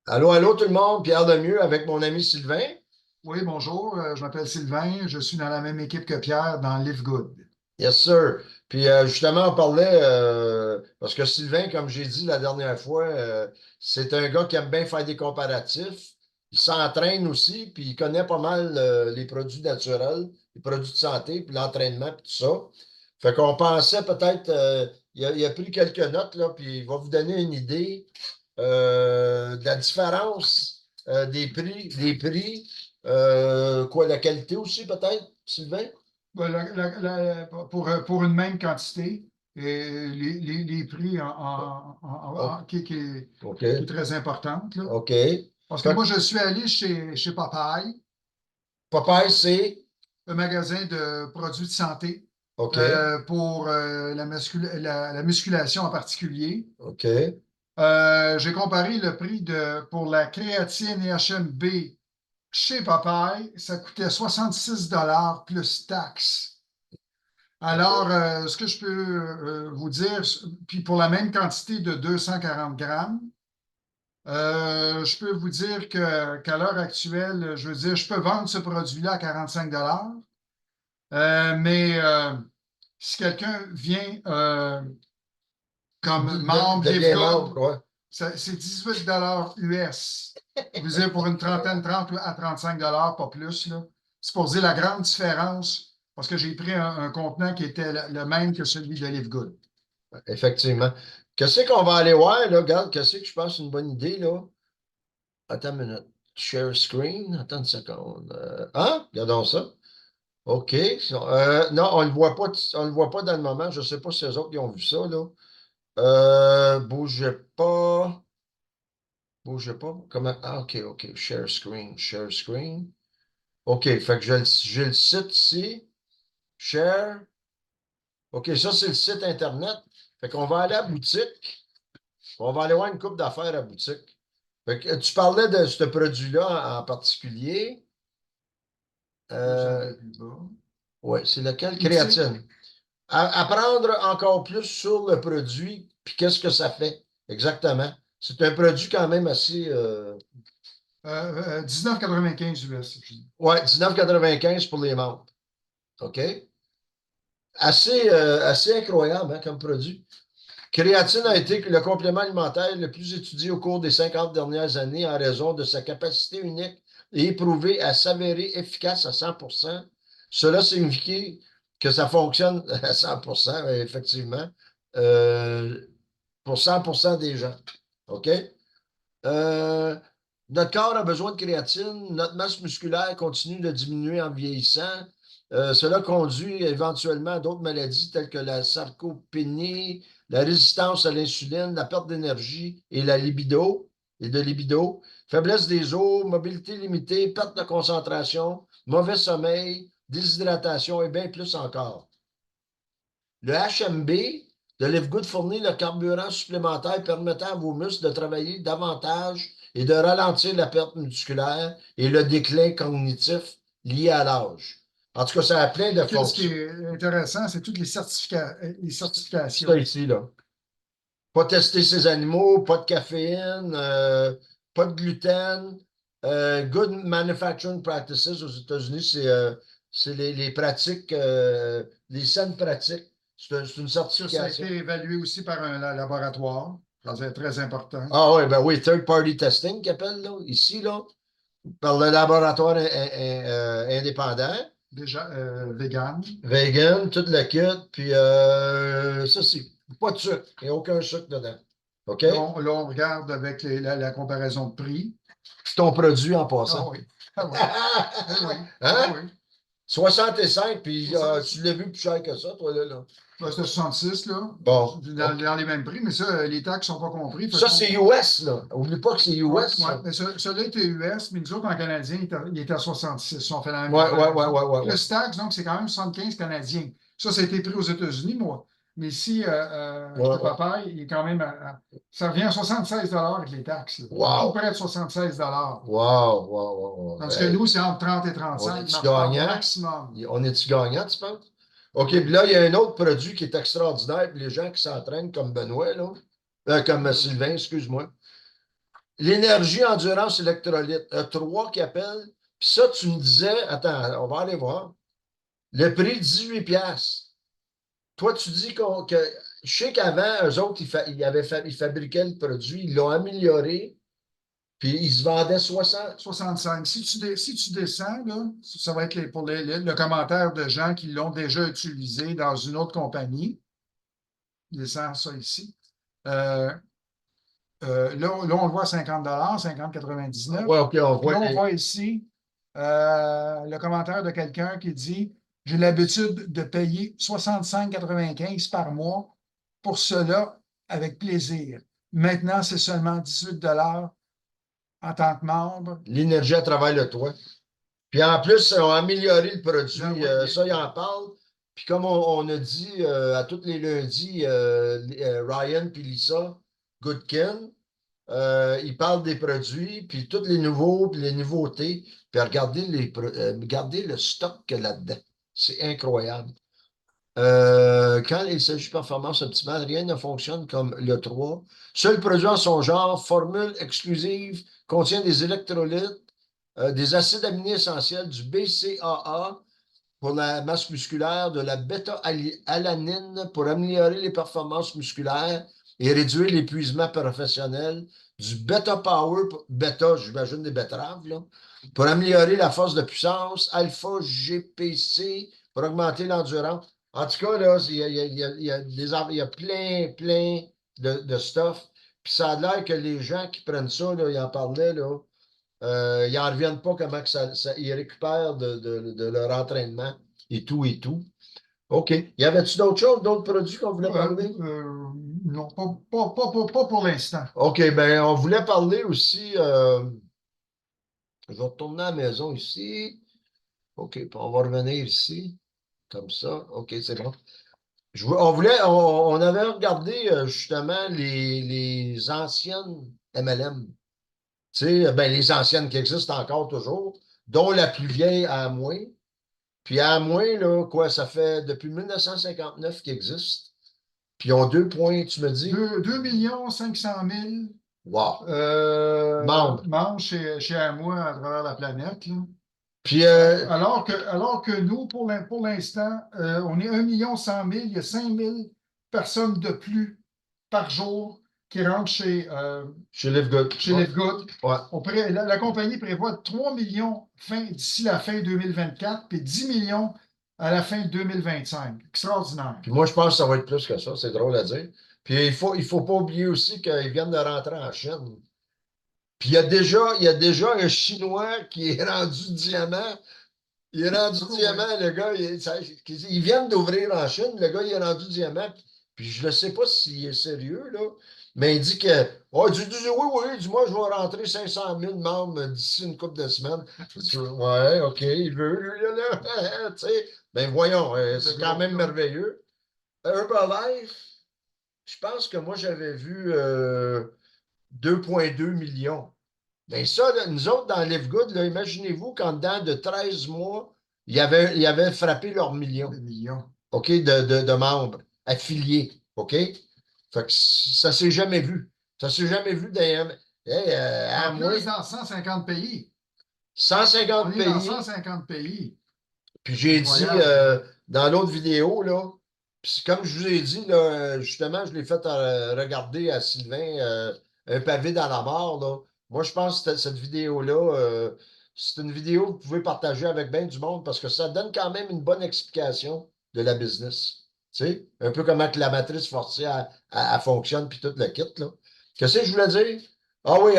Allô, allô tout le monde, Pierre Lemieux avec mon ami Sylvain. Oui, bonjour, je m'appelle Sylvain, je suis dans la même équipe que Pierre dans Live Good. Yes, sir. Puis justement, on parlait, parce que Sylvain, comme j'ai dit la dernière fois, c'est un gars qui aime bien faire des comparatifs. Il s'entraîne aussi, puis il connaît pas mal les produits naturels, les produits de santé, puis l'entraînement, puis tout ça. Fait qu'on pensait peut-être, il a pris quelques notes, là, puis il va vous donner une idée de la différence des prix, quoi, la qualité aussi peut-être, Sylvain? Ben, pour une même quantité, les prix O- OK. qui est très importante, là. OK. Parce que Fait que moi, je suis allé chez Popeye, Popeye, c'est un magasin de produits de santé, OK. pour la musculation en particulier. OK. J'ai comparé le prix pour la créatine et HMB chez Popeye, ça coûtait 66 $ plus taxes. Alors, ce que je peux vous dire, puis pour la même quantité de 240 grammes, je peux vous dire qu'à l'heure actuelle, je veux dire, je peux vendre ce produit-là à 45 $. Mais si quelqu'un vient comme membre Live Deviens membre, Good, ouais. c'est 18 $ US. Vous dire pour une trentaine, 30 à 35 $, pas plus, là. C'est pour dire la grande différence, parce que j'ai pris un contenant qui était le même que celui de Live Good. Effectivement. Qu'est-ce qu'on va aller voir, là? Regarde, qu'est-ce que je pense une bonne idée, là? Attends une minute. Share screen. Attends une seconde. Hein? Regardons ça. OK. Non, on le voit pas dans le moment. Je ne sais pas si les autres qui ont vu ça, là. Bougez pas. Bougez pas. Comment? Ah, OK, OK. Share screen. Share screen. OK. Fait que j'ai le site ici. Share. OK, ça, c'est le site Internet. Fait qu'on va aller à la boutique. On va aller voir une coupe d'affaires à la boutique. Fait que tu parlais de ce produit-là en particulier. Juste un peu Euh, plus bas. ouais, c'est lequel? Puis, tu sais, Créatine. Apprendre encore plus sur le produit, puis qu'est-ce que ça fait exactement. C'est un produit quand même assez. 19,95 US. Ouais, 19,95 pour les membres. OK? Assez incroyable hein, comme produit. Créatine a été le complément alimentaire le plus étudié au cours des 50 dernières années en raison de sa capacité unique et éprouvée à s'avérer efficace à 100%. Cela signifie que ça fonctionne à 100%, effectivement, euh, pour 100% des gens. OK? Euh, Notre corps a besoin de créatine, notre masse musculaire continue de diminuer en vieillissant. Cela conduit éventuellement à d'autres maladies telles que la sarcopénie, la résistance à l'insuline, la perte d'énergie et la libido, et de libido, faiblesse des os, mobilité limitée, perte de concentration, mauvais sommeil, déshydratation et bien plus encore. Le HMB de Livegood fournit le carburant supplémentaire permettant à vos muscles de travailler davantage et de ralentir la perte musculaire et le déclin cognitif lié à l'âge. En tout cas, ça a plein de Ce qui fonctions. est intéressant, c'est toutes les Ça certifications. ici, là. Pas tester ces animaux, pas de caféine, pas de gluten. Good Manufacturing Practices aux États-Unis, c'est les pratiques, les saines pratiques. C'est une Ça a certification. été évalué aussi par un laboratoire. Ça, c'est très important. Ah oui, ben oui, third party testing qu'ils appellent là, ici, là, par le laboratoire indépendant, Déjà, vegan. vegan, tout le kit, puis ça, c'est pas de sucre, il n'y a aucun sucre dedans. OK? Là, on regarde avec la comparaison de prix. C'est ton produit en Ah passant. oui, ah oui, ah oui, ah Hein? oui. 65, puis tu 66. l'as vu plus cher que ça, toi, là. Ben, c'était 66, là, Bon, OK. dans les mêmes prix, mais ça, les taxes ne sont pas compris. Fait Ça, c'est US, là. Oublie pas que c'est ouais, US, ouais. ça. Mais celui-là était US, mais nous autres, en Canadien, il était à 66. On fait la même Ouais, ouais, ouais, comparaison. ouais, ouais, ouais. Plus taxes, donc c'est quand même 75 Canadiens. Ça a été pris aux États-Unis, moi. Mais ici, Ouais, chez ouais. Papaye, il est quand même ça revient à 76 $ avec les taxes, là. Tout Wow! près de 76 $. Wow, wow, wow, wow. Tandis que Hey. nous, c'est entre 30 et On 35 est-tu marge par gagnant? maximum. On est-tu gagnant, tu penses? OK, puis Oui. là, il y a un autre produit qui est extraordinaire, puis les gens qui s'entraînent comme Benoît, là, comme Sylvain, excuse-moi. l'énergie endurance électrolyte. E3 qui appelle. Puis ça, tu me disais, attends, on va aller voir. Le prix, 18 piastres. Toi, tu dis que je sais qu'avant, eux autres, ils fabriquaient le produit, ils l'ont amélioré, puis ils se vendaient 60. 65. Si tu descends, là, ça va être pour le commentaire de gens qui l'ont déjà utilisé dans une autre compagnie. Descends ça ici. Là, on le voit à 50 50,99. Ouais, OK, on Puis voit là, on les. voit ici le commentaire de quelqu'un qui dit j'ai l'habitude de payer 65,95 par mois pour cela avec plaisir. Maintenant, c'est seulement 18 en tant que membre. L'énergie à travers le toit. Puis en plus, ils ont amélioré le Là, produit. oui, Ça, ils en parlent. Puis comme on a dit à tous les lundis, Ryan puis Lisa Goodkin, ils parlent des produits, puis tous les nouveaux, puis les nouveautés. Puis regardez le stock qu'il y a là-dedans. C'est incroyable. Quand il s'agit de performance optimale, rien ne fonctionne comme le 3. Seul produit en son genre, formule exclusive, contient des électrolytes, des acides aminés essentiels, du BCAA pour la masse musculaire, de la bêta-alanine pour améliorer les performances musculaires et réduire l'épuisement professionnel, du bêta-power, bêta, j'imagine des betteraves, là, pour améliorer la force de puissance, alpha-GPC pour augmenter l'endurance. En tout cas, là, il y a plein de stuff. Puis ça a l'air que les gens qui prennent ça, là, ils en parlaient, là, ils n'en reviennent pas comment que ils récupèrent de leur entraînement et tout et tout. OK. Y avait-tu d'autres choses, d'autres produits qu'on voulait parler? Non, pas pour l'instant. OK, ben on voulait parler aussi. Je vais retourner à la maison ici. OK, puis on va revenir ici. Comme ça. OK, c'est bon. On avait regardé justement les anciennes MLM. Tu sais, ben, les anciennes qui existent encore toujours, dont la plus vieille à moins. Puis à moins, là, quoi, ça fait depuis 1959 qu'ils existent. Puis ils ont 2 points, tu me dis? 2 500 000 Wow. Membres. membres chez Amoi à travers la planète, là. Puis, Alors que nous, pour l'instant, on est 1 100 000. Il y a 5 000 personnes de plus par jour qui rentrent chez Livegood. chez Livegood. Ouais. La compagnie prévoit 3 millions d'ici la fin 2024, puis 10 millions à la fin 2025. Extraordinaire. Puis moi, je pense que ça va être plus que ça. C'est drôle à dire. Puis il faut pas oublier aussi qu'ils viennent de rentrer en Chine. Puis il y a déjà un Chinois qui est rendu diamant. Il est rendu diamant, le gars. Ils viennent d'ouvrir en Chine. Le gars, il est rendu diamant. Puis je ne sais pas s'il est sérieux, là. Mais il dit que. Oh, il dit, oui, oui, dis-moi, je vais rentrer 500 000 membres d'ici une couple de semaines. Je dis, ouais, OK, il veut, lui, là. Tu sais, ben voyons, c'est quand même merveilleux. Herbalife, je pense que moi, j'avais vu 2,2 millions. Bien, ça, là, nous autres, dans Livegood, là, imaginez-vous qu'en dedans de 13 mois, ils avaient frappé leur million. Des millions. OK, de membres affiliés. OK? Fait que ça ne s'est jamais vu. Ça ne s'est jamais vu dans à En moins plus, dans 150 pays. 150 On est dans pays. 150 pays. Puis j'ai dit Incroyable. dans l'autre vidéo, là, puis comme je vous ai dit, là, justement, je l'ai fait regarder à Sylvain un pavé dans la mort. Là. Moi, je pense que cette vidéo-là, c'est une vidéo que vous pouvez partager avec bien du monde parce que ça donne quand même une bonne explication de la business. Tu sais, un peu comment que la matrice forcée elle fonctionne, puis tout le kit. Là. Qu'est-ce que je voulais dire? Ah oui,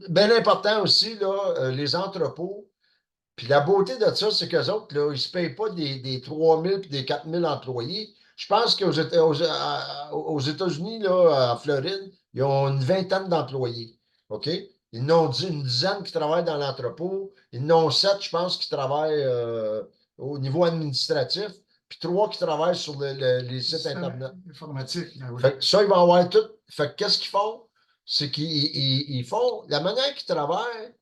bien important aussi, là, les entrepôts. Puis la beauté de ça, c'est qu'eux autres, là, ils ne se payent pas des 3 000 et des 4 000 employés. Je pense qu'aux États-Unis, là, en Floride, ils ont une vingtaine d'employés. OK? Ils n'ont une dizaine qui travaillent dans l'entrepôt. Ils n'ont 7, je pense, qui travaillent au niveau administratif. Puis 3 qui travaillent sur les sites Internet. Informatique. Oui. Fait que ça, ils vont avoir tout. Fait que qu'est-ce qu'ils font? C'est qu'ils font, la manière qu'ils travaillent,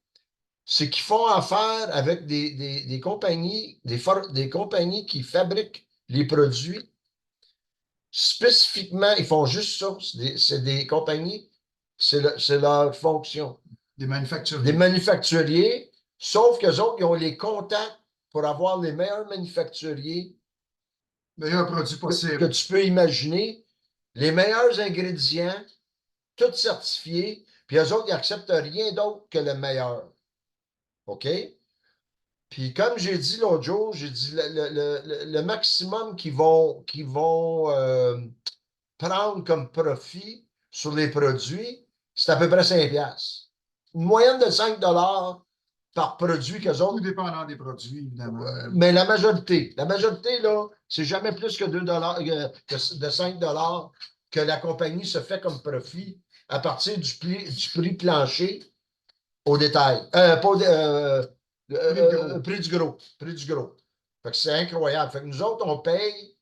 c'est qu'ils font affaire avec des compagnies, des compagnies qui fabriquent les produits spécifiquement, ils font juste ça. C'est des compagnies C'est leur fonction. Des manufacturiers. Des manufacturiers, sauf qu'eux autres, ils ont les contacts pour avoir les meilleurs manufacturiers Meilleur produit que possible. tu peux imaginer, les meilleurs ingrédients, tout certifiés, puis eux autres, ils n'acceptent rien d'autre que le meilleur. OK? Puis comme j'ai dit l'autre jour, j'ai dit le maximum qu'ils vont prendre comme profit sur les produits, c'est à peu près 5 piastres. Une moyenne de 5 par produit qu'eux Tout autres. dépendant des produits, évidemment. Mais la majorité, là, c'est jamais plus que 2 de 5 que la compagnie se fait comme profit à partir du prix plancher au détail. Pas prix du gros. Prix du gros. Fait que c'est incroyable. Fait que nous autres, on paye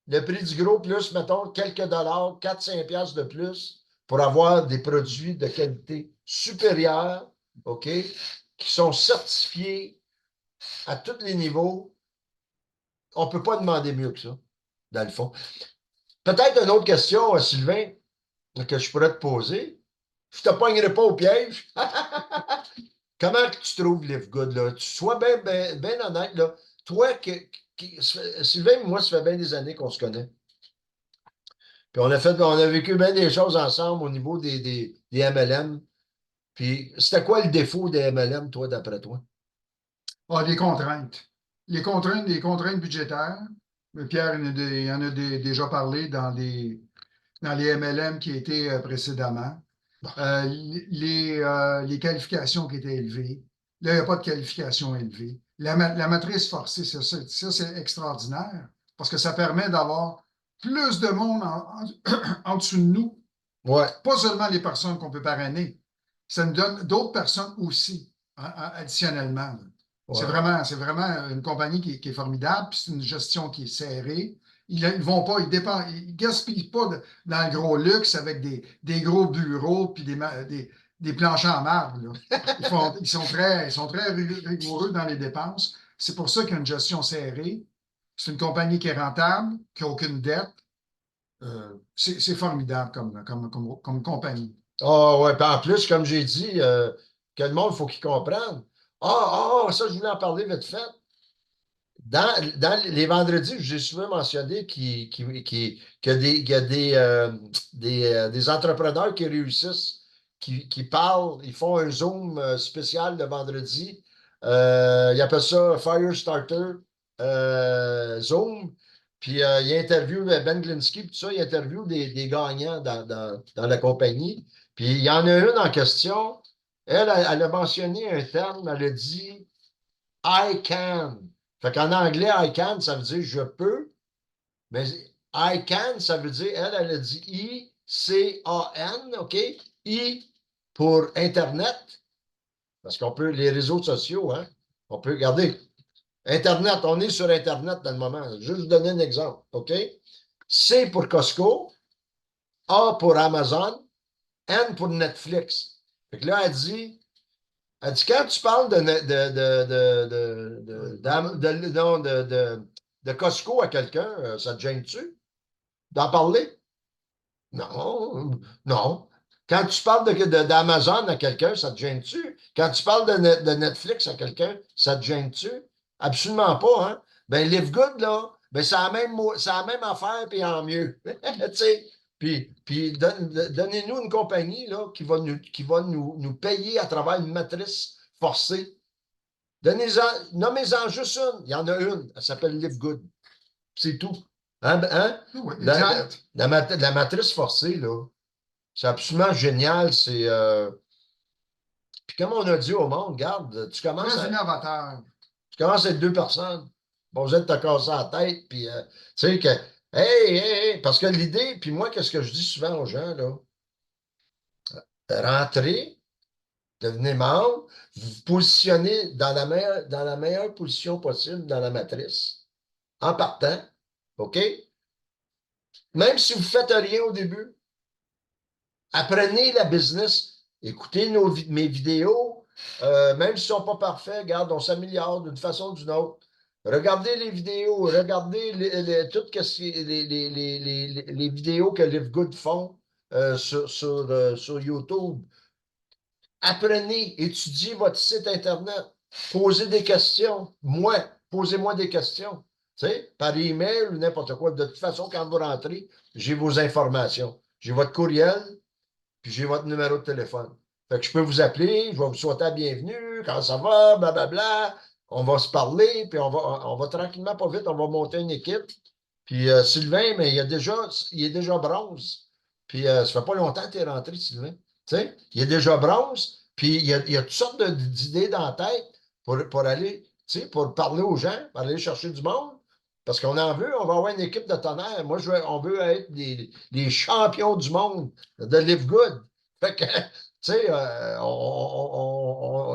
le prix du gros plus, mettons, quelques dollars, 4-5 piastres de plus pour avoir des produits de qualité supérieure, OK, qui sont certifiés à tous les niveaux. On ne peut pas demander mieux que ça, dans le fond. Peut-être une autre question, Sylvain, que je pourrais te poser. Je ne te pognerai pas au piège. Comment que tu trouves Live Good, là? Tu sois bien honnête, là. Toi, Sylvain, moi, ça fait bien des années qu'on se connaît. Puis on a vécu bien des choses ensemble au niveau des MLM. Puis c'était quoi le défaut des MLM, toi, d'après toi? Ah, des contraintes. Les contraintes budgétaires. Pierre il en a déjà parlé dans les MLM qui étaient précédemment. Les qualifications qui étaient élevées. Là, il n'y a pas de qualification élevée. La matrice forcée, ça c'est extraordinaire parce que ça permet d'avoir plus de monde en dessous de nous. Ouais. Pas seulement les personnes qu'on peut parrainer. Ça nous donne d'autres personnes aussi, additionnellement. Ouais. C'est vraiment une compagnie qui est formidable, puis c'est une gestion qui est serrée. Ils ne vont pas, ils gaspillent pas dans le gros luxe avec des gros bureaux puis des planchers en marbre, là. Ils sont très rigoureux dans les dépenses. C'est pour ça qu'il y a une gestion serrée. C'est une compagnie qui est rentable, qui n'a aucune dette. C'est formidable comme compagnie. Ah ouais, puis en plus, comme j'ai dit, que le monde, il faut qu'il comprenne. Ça, je voulais en parler vite fait. Dans les vendredis, j'ai souvent mentionné qu'il y a des entrepreneurs qui réussissent, qui parlent, ils font un Zoom spécial le vendredi. Ils appellent ça Firestarter Zoom. Puis il interviewe Ben Glinsky, puis tout ça, il interviewe des gagnants dans la compagnie. Puis il y en a une en question. Elle a mentionné un terme, elle a dit I can. Fait qu'en anglais, I can, ça veut dire je peux, mais I can, ça veut dire, elle a dit I-C-A-N, OK? I pour Internet, parce qu'on peut, les réseaux sociaux, hein? On peut regarder. Internet, on est sur Internet dans le moment. Juste vous donner un exemple, OK? C pour Costco, A pour Amazon, N pour Netflix. Fait que là, elle dit, quand tu parles de Costco à quelqu'un, ça te gêne-tu d'en parler? Non, non. Quand tu parles d'Amazon à quelqu'un, ça te gêne-tu? Quand tu parles de Netflix à quelqu'un, ça te gêne-tu? Absolument pas, hein? Ben, Live Good, là, ben, c'est la même affaire, puis en mieux. Tu sais? Puis donnez-nous une compagnie là, qui va nous payer à travers une matrice forcée. Nommez-en juste une. Il y en a une. Elle s'appelle Live Good. C'est tout. Hein? Oui, La, exact. la matrice forcée, là, c'est absolument génial. Puis comme on a dit au monde, regarde, Très innovateur. tu commences à être deux personnes. Bon, vous êtes te casser la tête, puis tu sais que, hey, parce que l'idée, puis moi, qu'est-ce que je dis souvent aux gens, là? Rentrez, devenez membre, vous vous positionnez dans la meilleure position possible dans la matrice, en partant, OK? Même si vous ne faites rien au début, apprenez la business, écoutez mes vidéos, même s'ils ne sont pas parfaits, regarde, on s'améliore d'une façon ou d'une autre. Regardez les vidéos, regardez toutes les vidéos que Live Good font. sur YouTube. Apprenez, étudiez votre site Internet, posez des questions. Posez-moi des questions. Tu sais, par email ou n'importe quoi. De toute façon, quand vous rentrez, j'ai vos informations. J'ai votre courriel, puis j'ai votre numéro de téléphone. Fait que je peux vous appeler, je vais vous souhaiter la bienvenue, quand ça va, blablabla. On va se parler, puis on va tranquillement, pas vite, on va monter une équipe. Puis Sylvain, mais il est déjà bronze. Puis ça fait pas longtemps que tu es rentré, Sylvain. Tu sais, il est déjà bronze, puis il y a toutes sortes d'idées dans la tête pour aller, tu sais, pour parler aux gens, pour aller chercher du monde. Parce qu'on en veut, on va avoir une équipe de tonnerre. Moi, on veut être les champions du monde de Live Good. Fait que, tu sais,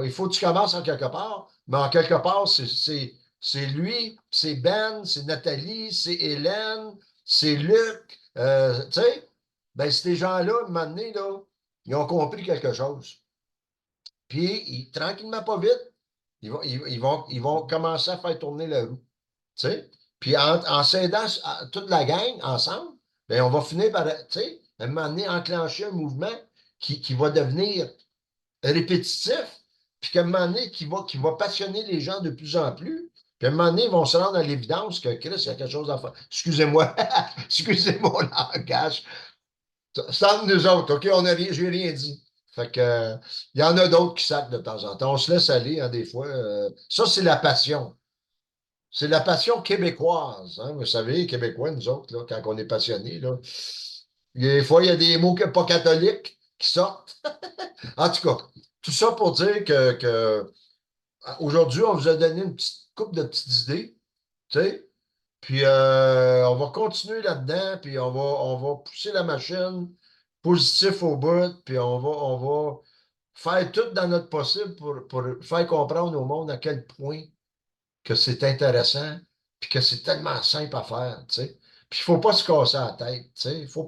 il faut que tu commences en quelque part, mais en quelque part, c'est lui, c'est Ben, c'est Nathalie, c'est Hélène, c'est Luc. Tu sais, ben, ces gens-là, à un moment donné, là, ils ont compris quelque chose. Puis, tranquillement, pas vite, ils vont commencer à faire tourner la roue. Tu sais? Puis en s'aidant toute la gang ensemble, bien, on va finir par, tu sais, à un moment donné, enclencher un mouvement qui va devenir répétitif, puis qu'à un moment donné, qui va passionner les gens de plus en plus. Puis à un moment donné, ils vont se rendre à l'évidence que Chris, il y a quelque chose à faire. Excusez-moi, excusez mon langage. C'est entre nous autres, OK? J'ai rien dit. Fait que, il y en a d'autres qui sacent de temps en temps. On se laisse aller, hein, des fois. Ça, c'est la passion. C'est la passion québécoise. Hein? Vous savez, les Québécois, nous autres, là, quand on est passionnés, là, des fois, il y a des mots pas catholiques qui sortent. En tout cas, tout ça pour dire que aujourd'hui, on vous a donné une petite couple de petites idées. Tu sais? Puis on va continuer là-dedans, puis on va pousser la machine positif au bout, puis on va faire tout dans notre possible pour faire comprendre au monde à quel point que c'est intéressant, puis que c'est tellement simple à faire, tu sais. Puis il ne faut pas se casser la tête, tu sais. Il faut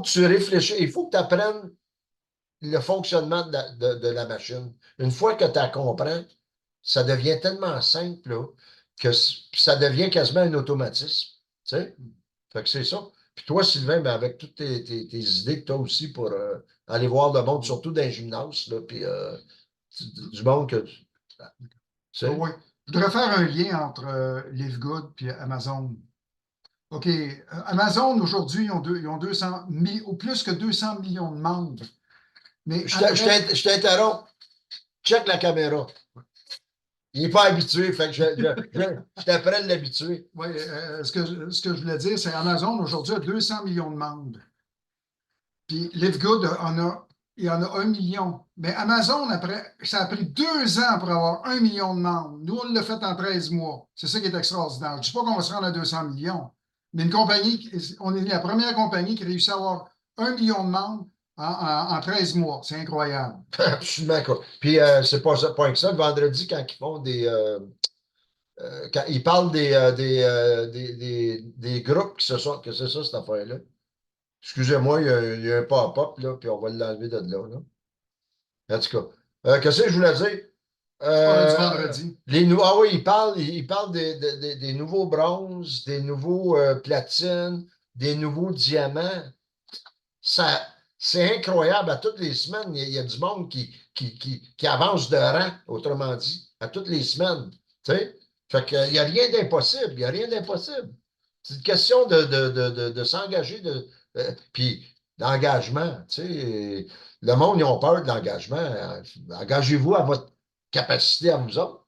que tu réfléchisses, il faut que tu apprennes le fonctionnement de la machine. Une fois que tu la comprends, ça devient tellement simple, là, que ça devient quasiment un automatisme, tu sais. Fait que c'est ça. Puis toi, Sylvain, ben, avec toutes tes idées que tu as aussi pour aller voir le monde, surtout dans les gymnases, là, puis du monde que tu sais. Oui. Je voudrais faire un lien entre Live Good et Amazon. OK. Amazon, aujourd'hui, ils ont 200 ou plus que 200 millions de membres. Mais Je t'interromps. Check la caméra. Il n'est pas habitué, fait que je t'apprends à l'habituer. Oui, ce que je voulais dire, c'est Amazon aujourd'hui a 200 millions de membres. Puis Live Good il y en a 1 million. Mais Amazon, après, ça a pris 2 ans pour avoir 1 million de membres. Nous, on l'a fait en 13 mois. C'est ça qui est extraordinaire. Je ne dis pas qu'on va se rendre à 200 millions, mais une compagnie, on est la première compagnie qui réussit à avoir 1 million de membres en 13 mois. C'est incroyable. Absolument, quoi. Puis, c'est pas ça, pas que ça. Le vendredi, quand ils font quand ils parlent des groupes qui se sont. Que c'est ça, cette affaire-là? Excusez-moi, il y a un pop-up, là, puis on va l'enlever de là, là. En tout cas, qu'est-ce que je voulais dire? Tu parlais du vendredi. Ah oui, il parle des nouveaux bronzes, des nouveaux platines, des nouveaux diamants. C'est incroyable. À toutes les semaines, il y a du monde qui avance de rang, autrement dit, à toutes les semaines. Tu sais? Fait qu'il n'y a rien d'impossible. Il n'y a rien d'impossible. C'est une question de s'engager, puis d'engagement. Tu sais? Le monde, ils ont peur de l'engagement. Engagez-vous à votre capacité à vous autres.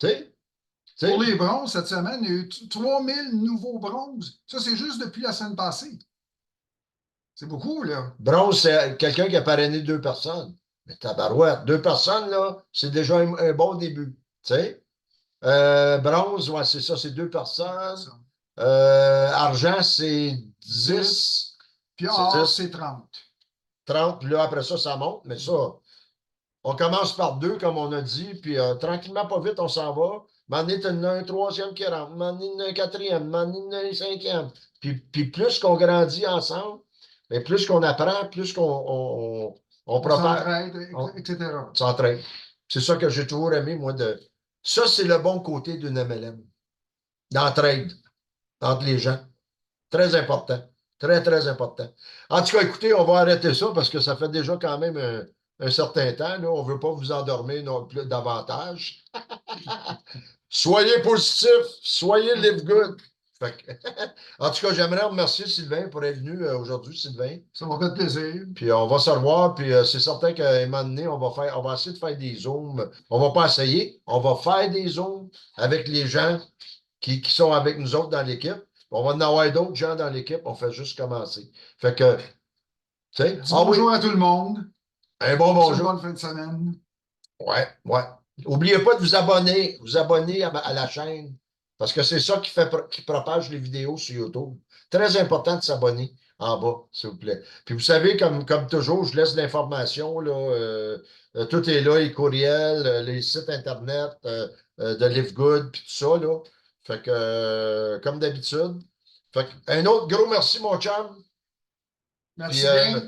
Tu sais? Tu Pour sais? les bronzes, cette semaine, il y a eu 3000 nouveaux bronzes. Ça, c'est juste depuis la semaine passée. C'est beaucoup, là. Bronze, c'est quelqu'un qui a parrainé 2 personnes. Mais tabarouette, 2 personnes, là, c'est déjà un bon début. Tu sais? Bronze, ouais, c'est ça, c'est 2 personnes. Argent, c'est 10. 10. Puis C'est or, 10, c'est 30. 30. Puis là, après ça, ça monte. Mais ça, on commence par 2, comme on a dit. Puis tranquillement, pas vite, on s'en va. M'en tu en as un troisième qui rentre. M'en un quatrième. M'en un cinquième. Puis plus qu'on grandit ensemble, mais plus qu'on apprend, plus qu'on On prépare. s'entraide, On etc. s'entraîne. C'est ça que j'ai toujours aimé, moi. Ça, c'est le bon côté d'une MLM. D'entraide entre les gens. Très important. Très, très important. En tout cas, écoutez, on va arrêter ça parce que ça fait déjà quand même un certain temps. Là. On ne veut pas vous endormir non plus davantage. Soyez positifs, soyez live good. Fait que- en tout cas, j'aimerais remercier Sylvain pour être venu aujourd'hui, Sylvain. Ça m'a fait plaisir. Puis on va se revoir, puis c'est certain qu'à un moment donné, on va essayer de faire des zooms. On va pas essayer, on va faire des zooms avec les gens qui sont avec nous autres dans l'équipe. On va en avoir d'autres gens dans l'équipe, on fait juste commencer. Fait que, tu sais, Dis ah oui, bonjour à tout le monde. un bon Passe une bonjour. bonne fin de semaine. Ouais, ouais. N'oubliez pas de vous abonner à la chaîne, parce que c'est ça qui propage les vidéos sur YouTube. Très important de s'abonner en bas, s'il vous plaît. Puis vous savez, comme toujours, je laisse l'information, là, tout est là, les courriels, les sites Internet de LiveGood, puis tout ça, là. Fait que, comme d'habitude. Fait que, un autre gros merci, mon chum. Puis Merci bien.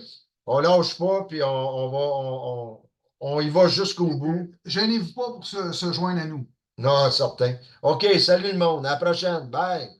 on lâche pas, puis on y va jusqu'au bout. Gênez-vous pas pour se joindre à nous. Non, certain. OK, salut le monde. À la prochaine. Bye.